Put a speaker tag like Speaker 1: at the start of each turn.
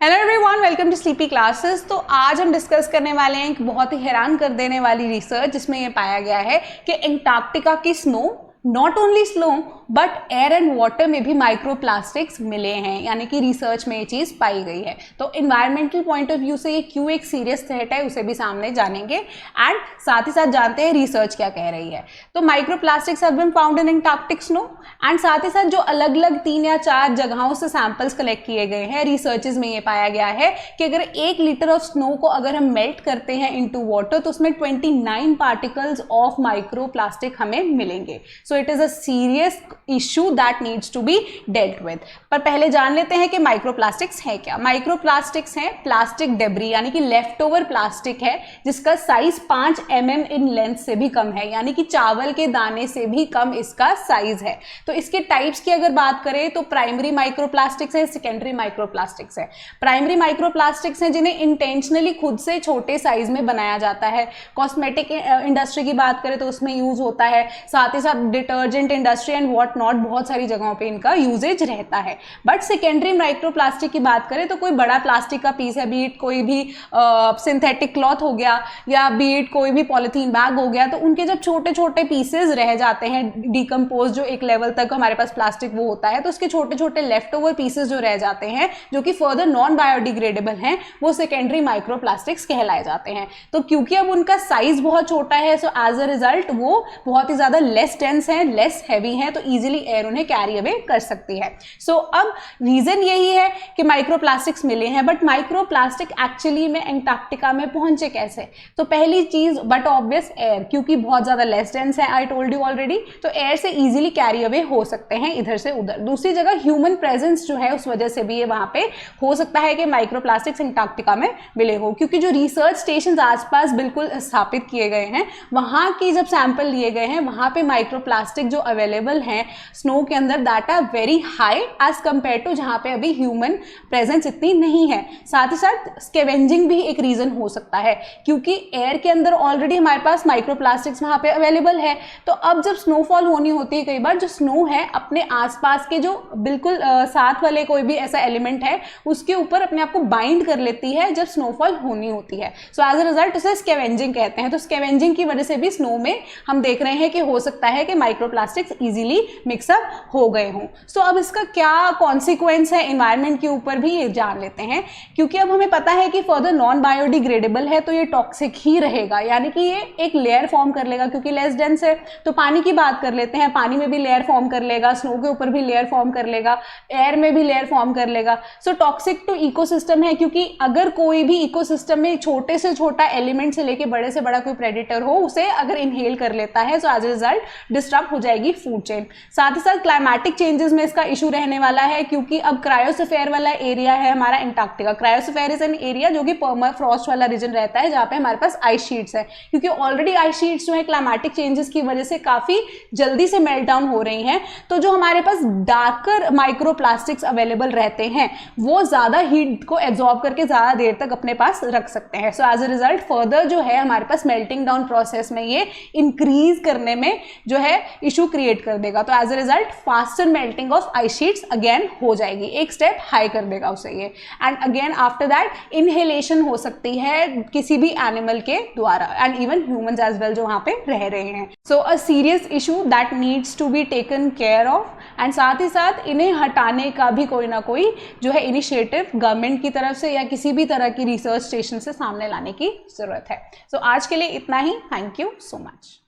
Speaker 1: Hello everyone, welcome to sleepy classes. तो आज हम डिस्कस करने वाले हैं एक बहुत ही हैरान कर देने वाली रिसर्च जिसमें ये पाया गया है कि एंटार्क्टिका की snow not only snow but air and water में भी माइक्रोप्लास्टिक्स मिले हैं, यानी कि रिसर्च में ये चीज़ पाई गई है। तो इन्वायरमेंटल पॉइंट ऑफ व्यू से ये क्यों एक सीरियस थ्रेट है उसे भी सामने जानेंगे एंड साथ ही साथ जानते हैं रिसर्च क्या कह रही है। तो microplastics have been found in Antarctic snow and साथ ही साथ जो अलग अलग 3 या 4 जगहों से सैंपल्स कलेक्ट किए गए हैं, रिसर्चेज में ये पाया गया है कि अगर 1 लीटर ऑफ स्नो को अगर हम मेल्ट करते हैं इनटू वाटर तो उसमें 29 पार्टिकल्स ऑफ माइक्रोप्लास्टिक हमें मिलेंगे। So it is a serious issue that needs to be dealt with. पर पहले जान लेते हैं कि माइक्रोप्लास्टिक्स है क्या। माइक्रोप्लास्टिक्स हैं प्लास्टिक डेब्री, यानी कि लेफ्ट ओवर प्लास्टिक है जिसका साइज 5 mm इन लेंथ से भी कम है, यानी कि चावल के दाने से भी कम इसका साइज है। तो इसके टाइप्स की अगर बात करें तो प्राइमरी माइक्रोप्लास्टिक्स है, सेकेंडरी माइक्रोप्लास्टिक्स है। प्राइमरी माइक्रोप्लास्टिक्स हैं जिन्हें इंटेंशनली खुद से छोटे साइज में बनाया जाता है। कॉस्मेटिक इंडस्ट्री की बात करें तो उसमें यूज होता है, साथ ही साथ detergent industry and what not, बहुत सारी जगहों पे इनका यूजेज रहता है। बट सेकेंडरी माइक्रोप्लास्टिक की बात करें तो कोई बड़ा प्लास्टिक का पीस है, बी इट कोई भी सिंथेटिक क्लॉथ हो गया या बी इट कोई भी पॉलिथीन बैग हो गया, तो उनके जब छोटे छोटे पीसेज रह जाते हैं डिकम्पोज, जो एक लेवल तक हमारे पास प्लास्टिक वो होता है, तो उसके छोटे छोटे लेफ्ट ओवर पीसेज जो रह जाते हैं जो कि फर्दर नॉन बायोडिग्रेडेबल हैं, वो सेकेंडरी माइक्रोप्लास्टिक्स कहलाए जाते हैं। तो क्योंकि अब उनका साइज बहुत छोटा है, सो एज अ रिजल्ट वो बहुत ही ज्यादा लेस डेंस है, लेस हैवी है, तो इजीली एयर उन्हें कैरी अवे कर सकती है। सो अब रीजन यही है कि माइक्रोप्लास्टिक्स मिले हैं, बट माइक्रोप्लास्टिक एक्चुअली में एंटार्क्टिका में पहुंचे कैसे? तो पहली चीज बट ऑब्वियस एयर, क्योंकि बहुत ज्यादा लेस डेंस है, आई टोल्ड यू ऑलरेडी, तो एयर से इजीली कैरी अवे हो सकते हैं इधर से उधर। दूसरी जगह ह्यूमन प्रेजेंस जो है उस वजह से भी ये वहां पे हो सकता है कि माइक्रोप्लास्टिक्स एंटार्क्टिका में मिले हो, क्योंकि जो रिसर्च स्टेशन आसपास बिल्कुल स्थापित किए गए हैं वहां की जब सैंपल लिए गए हैं वहां पे माइक्रोप्लास्टिक जो अवेलेबल है स्नो के अंदर that are very high as compare to जहां पे अभी ह्यूमन प्रेजेंस इतनी नहीं है। साथ ही साथ स्कैवेंजिंग भी एक रीजन हो सकता है, क्योंकि एयर के अंदर ऑलरेडी हमारे पास माइक्रोप्लास्टिक्स वहां पे अवेलेबल है। तो अब जब स्नोफॉल होनी होती है, कई बार जो स्नो है अपने आसपास के जो बिल्कुल साथ वाले कोई भी ऐसा एलिमेंट है उसके ऊपर अपने आप को बाइंड कर लेती है जब स्नोफॉल होनी होती है। सो एज अ रिजल्ट उसे स्कैवेंजिंग कहते हैं। तो स्कैवेंजिंग की वजह से भी स्नो में हम देख रहे हैं कि हो सकता है कि माइक्रोप्लास्टिक्स इजीली मिक्सअप हो गए हों। सो अब इसका क्या कॉन्सिक्वेंस है एनवायरनमेंट के ऊपर भी ये जान लेते हैं, क्योंकि अब हमें पता है कि फर्दर नॉन बायोडिग्रेडेबल है तो ये टॉक्सिक ही रहेगा, यानी कि ये एक लेयर फॉर्म कर लेगा, क्योंकि लेस डेंस है। तो पानी की बात कर लेते हैं, पानी में भी लेयर फॉर्म कर लेगा, स्नो के ऊपर भी लेयर फॉर्म कर लेगा, एयर में भी लेयर फॉर्म कर लेगा। सो टॉक्सिक टू इकोसिस्टम है, क्योंकि अगर कोई भी इकोसिस्टम में छोटे से छोटा एलिमेंट से लेके बड़े से बड़ा कोई प्रेडिटर हो उसे अगर इनहेल कर लेता है तो एज अ रिजल्ट डिस्टर्ब हो जाएगी फूड चेन। साथ ही साथ क्लाइमेटिक चेंजेस में इसका इशू रहने वाला है, क्योंकि अब क्रायोस्फीयर वाला एरिया है हमारा Antarctica. Cryosphere is an area जो कि परमाफ्रॉस्ट वाला रीजन रहता है जहां पे हमारे पास आइस शीट्स है, क्योंकि ऑलरेडी आइस शीट्स जो है क्लाइमेटिक चेंजेस की वजह से काफी जल्दी से मेल्ट डाउन हो रही हैं। तो जो हमारे पास डार्कर माइक्रोप्लास्टिक्स अवेलेबल रहते हैं वो ज्यादा हीट को एब्जॉर्ब करके ज्यादा देर तक अपने पास रख सकते हैं। So as a result further जो है हमारे पास मेल्टिंग डाउन प्रोसेस में ये इंक्रीज करने में जो है इशू क्रिएट कर देगा। तो as a result faster melting of ice sheets again हो जाएगी, एक स्टेप हाई कर देगा उसे ये। And again after that inhalation हो सकती है किसी भी एनिमल के द्वारा and even humans as well जो वहां पे रह रहे हैं। So a serious issue that needs to be taken care of and साथ ही साथ इन्हें हटाने का भी कोई ना कोई जो है इनिशिएटिव गवर्नमेंट की तरफ से या किसी भी तरह की रिसर्च स्टेशन से सामने लाने की जरूरत है। सो आज के लिए इतना ही। Thank you so much.